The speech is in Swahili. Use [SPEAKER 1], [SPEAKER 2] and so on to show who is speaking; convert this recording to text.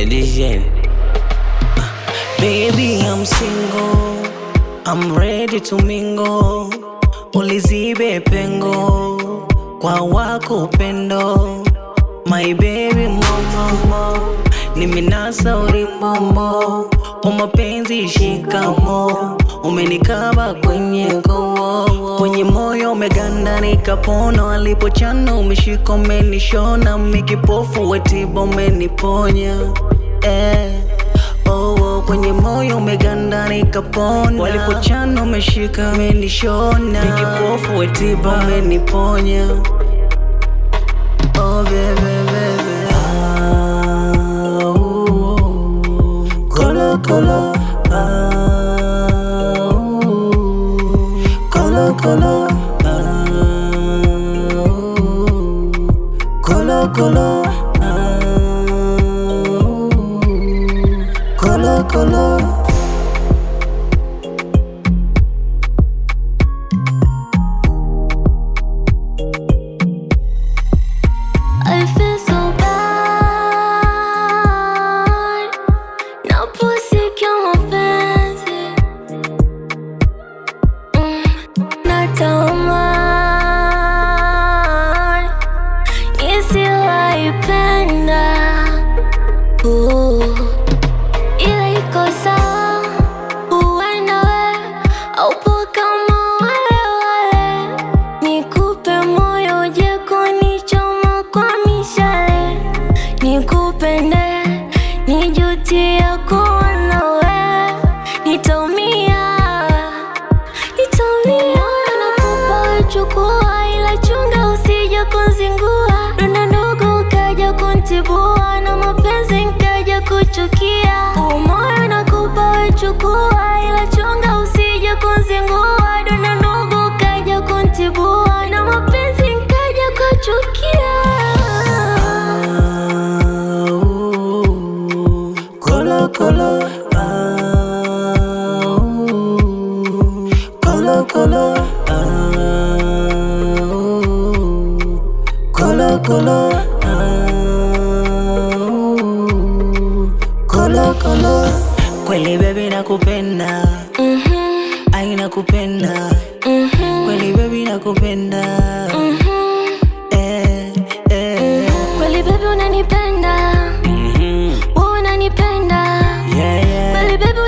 [SPEAKER 1] edition. Baby, I'm single, I'm ready to mingle. Ulizibe pengo kwa wako upendo. My baby mama, nimenasa ulimamo. Umapenzi shikamo, umenikaba kwenye koo. Kwenye moyo umeganda nikapona. Alipochana umeshika umenishona. Mikipofu wetiba umeniponya. Kwenye moyo umeganda nikapona. Walipochana umeshika umenishona. Mikipofu wetiba umeniponya. Oh baby, baby. Kolo, kolo. Kolo, kolo. Kolo, kolo. Kolo, kolo.
[SPEAKER 2] I feel so bad naposikia mapenzi. Natamani nisiwaipenda, ila iko sawa. Huenda we haupo kama wale wale. Nikupe moyo uje kunichoma kwa mishale. Nikupende nijutie kuwa nawe. Nitaumia, nitaumia. Nakupa we chukua, ila chunga usije kunzingua. Donda ndogo ukaja kuntibua, na mapenzi nikaja kuchukia. Moyo nakupa we chukua, ila chunga usije kunzingua. Donda ndogo ukaja kuntibua, na mapenzi nikaja kuchukia.
[SPEAKER 1] Kolo, kolo. Kolo, kolo. Kolo, kolo. Kolo, kolo. Kweli baby nakupenda. Ai nakupenda. Kweli baby nakupenda.
[SPEAKER 2] Kweli baby unanipenda. Wewe unanipenda.
[SPEAKER 1] Yeah, yeah.
[SPEAKER 2] Kweli baby